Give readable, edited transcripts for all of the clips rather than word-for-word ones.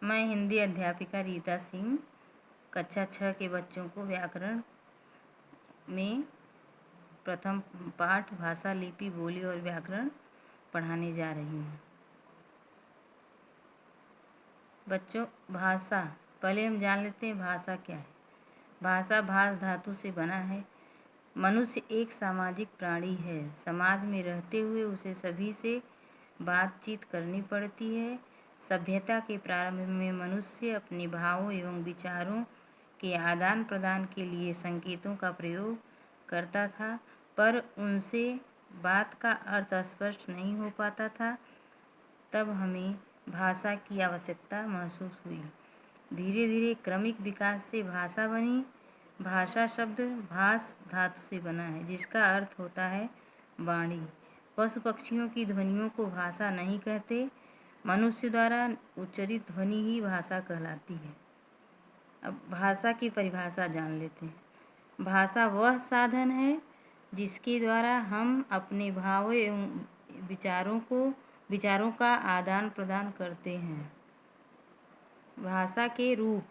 मैं हिंदी अध्यापिका रीता सिंह कक्षा 6 के बच्चों को व्याकरण में प्रथम पाठ भाषा, लिपि, बोली और व्याकरण पढ़ाने जा रही हूँ। बच्चों, भाषा, पहले हम जान लेते हैं भाषा क्या है। भाषा भाष धातु से बना है। मनुष्य एक सामाजिक प्राणी है। समाज में रहते हुए उसे सभी से बातचीत करनी पड़ती है। सभ्यता के प्रारंभ में मनुष्य अपने भावों एवं विचारों के आदान प्रदान के लिए संकेतों का प्रयोग करता था, पर उनसे बात का अर्थ स्पष्ट नहीं हो पाता था। तब हमें भाषा की आवश्यकता महसूस हुई। धीरे धीरे क्रमिक विकास से भाषा बनी। भाषा शब्द भाष धातु से बना है, जिसका अर्थ होता है वाणी। पशु पक्षियों की ध्वनियों को भाषा नहीं कहते। मनुष्य द्वारा उच्चरित ध्वनि ही भाषा कहलाती है। अब भाषा की परिभाषा जान लेते हैं। भाषा वह साधन है जिसके द्वारा हम अपने भावों एवं विचारों का आदान प्रदान करते हैं। भाषा के रूप।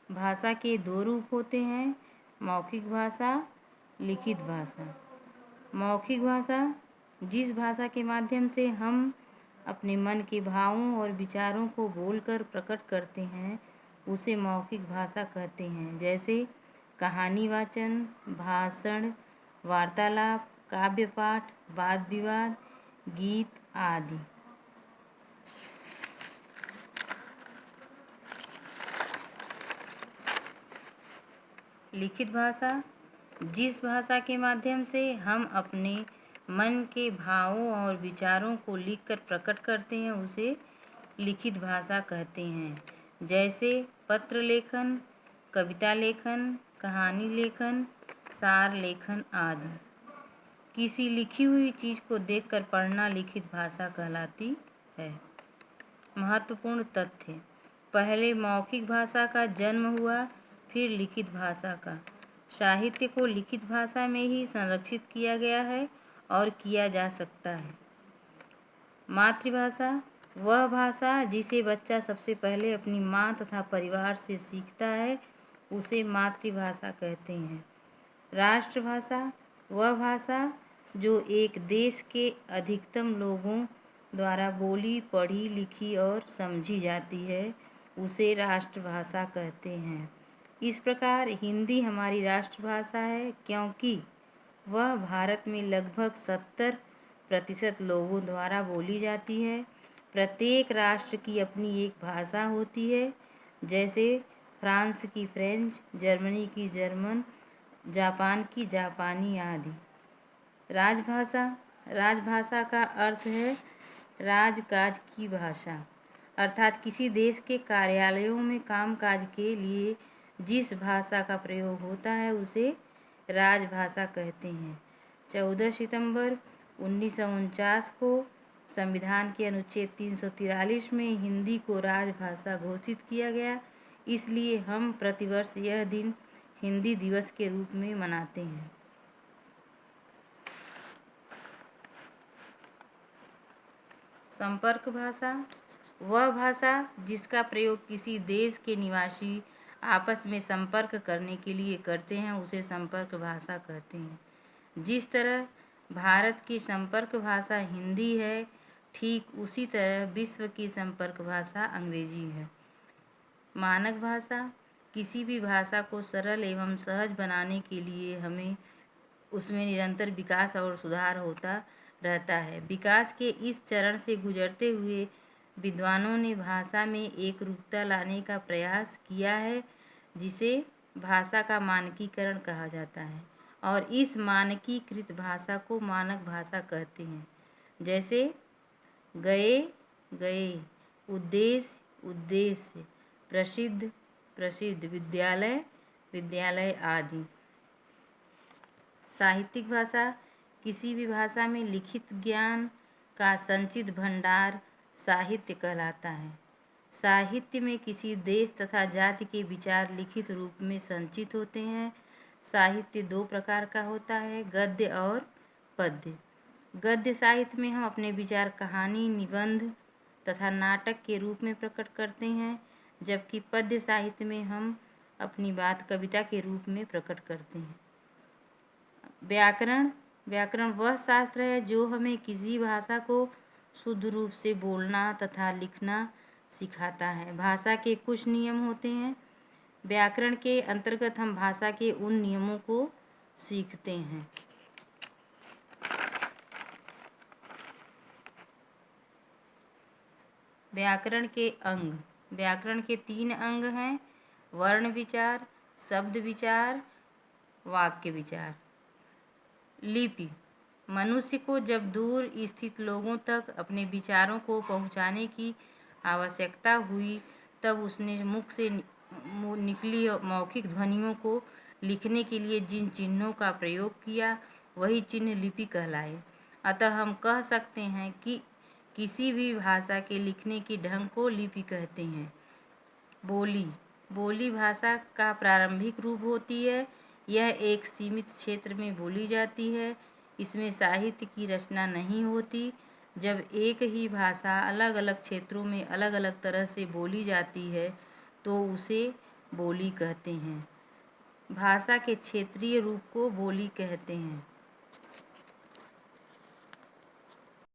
भाषा के दो रूप होते हैं, मौखिक भाषा, लिखित भाषा। मौखिक भाषा जिस भाषा के माध्यम से हम अपने मन के भावों और विचारों को बोलकर प्रकट करते हैं, उसे मौखिक भाषा कहते हैं। जैसे कहानी वाचन, भाषण, वार्तालाप, काव्य पाठ, वाद विवाद, गीत आदि। लिखित भाषा जिस भाषा के माध्यम से हम अपने मन के भावों और विचारों को लिखकर प्रकट करते हैं, उसे लिखित भाषा कहते हैं। जैसे पत्र लेखन, कविता लेखन, कहानी लेखन, सार लेखन आदि। किसी लिखी हुई चीज़ को देखकर पढ़ना लिखित भाषा कहलाती है। महत्वपूर्ण तथ्य। पहले मौखिक भाषा का जन्म हुआ, फिर लिखित भाषा का। साहित्य को लिखित भाषा में ही संरक्षित किया गया है और किया जा सकता है। मातृभाषा वह भाषा जिसे बच्चा सबसे पहले अपनी माँ तथा परिवार से सीखता है, उसे मातृभाषा कहते हैं। राष्ट्रभाषा वह भाषा जो एक देश के अधिकतम लोगों द्वारा बोली, पढ़ी, लिखी और समझी जाती है, उसे राष्ट्रभाषा कहते हैं। इस प्रकार हिंदी हमारी राष्ट्रभाषा है, क्योंकि वह भारत में लगभग 70% लोगों द्वारा बोली जाती है। प्रत्येक राष्ट्र की अपनी एक भाषा होती है, जैसे फ्रांस की फ्रेंच, जर्मनी की जर्मन, जापान की जापानी आदि। राजभाषा का अर्थ है राजकाज की भाषा, अर्थात किसी देश के कार्यालयों में कामकाज के लिए जिस भाषा का प्रयोग होता है, उसे राजभाषा कहते हैं। 14 सितंबर 1949 को संविधान के अनुच्छेद 343 में हिंदी को राजभाषा घोषित किया गया। इसलिए हम प्रतिवर्ष यह दिन हिंदी दिवस के रूप में मनाते हैं। संपर्क भाषा वह भाषा जिसका प्रयोग किसी देश के निवासी आपस में संपर्क करने के लिए करते हैं, उसे संपर्क भाषा कहते हैं। जिस तरह भारत की संपर्क भाषा हिंदी है, ठीक उसी तरह विश्व की संपर्क भाषा अंग्रेजी है। मानक भाषा किसी भी भाषा को सरल एवं सहज बनाने के लिए हमें उसमें निरंतर विकास और सुधार होता रहता है। विकास के इस चरण से गुजरते हुए विद्वानों ने भाषा में एक रूपता लाने का प्रयास किया है, जिसे भाषा का मानकीकरण कहा जाता है, और इस मानकीकृत भाषा को मानक भाषा कहते हैं। जैसे गए गए, उद्देश्य उद्देश्य, प्रसिद्ध प्रसिद्ध, विद्यालय विद्यालय आदि। साहित्यिक भाषा किसी भी भाषा में लिखित ज्ञान का संचित भंडार साहित्य कहलाता है। साहित्य में किसी देश तथा जाति के विचार लिखित रूप में संचित होते हैं। साहित्य दो प्रकार का होता है, गद्य और पद्य। गद्य साहित्य में हम अपने विचार कहानी, निबंध तथा नाटक के रूप में प्रकट करते हैं। जबकि पद्य साहित्य में हम अपनी बात कविता के रूप में प्रकट करते हैं। व्याकरण वह शास्त्र है जो हमें किसी भाषा को शुद्ध रूप से बोलना तथा लिखना सिखाता है। भाषा के कुछ नियम होते हैं। व्याकरण के अंतर्गत हम भाषा के उन नियमों को सीखते हैं। व्याकरण के अंग। व्याकरण के 3 अंग हैं: वर्ण विचार, शब्द विचार, वाक्य विचार। लिपि। मनुष्य को जब दूर स्थित लोगों तक अपने विचारों को पहुंचाने की आवश्यकता हुई तब उसने मुख से निकली मौखिक ध्वनियों को लिखने के लिए जिन चिन्हों का प्रयोग किया वही चिन्ह लिपि कहलाए। अतः हम कह सकते हैं कि किसी भी भाषा के लिखने के ढंग को लिपि कहते हैं। बोली भाषा का प्रारंभिक रूप होती है। यह एक सीमित क्षेत्र में बोली जाती है। इसमें साहित्य की रचना नहीं होती। जब एक ही भाषा अलग अलग क्षेत्रों में अलग अलग तरह से बोली जाती है तो उसे बोली कहते हैं। भाषा के क्षेत्रीय रूप को बोली कहते हैं।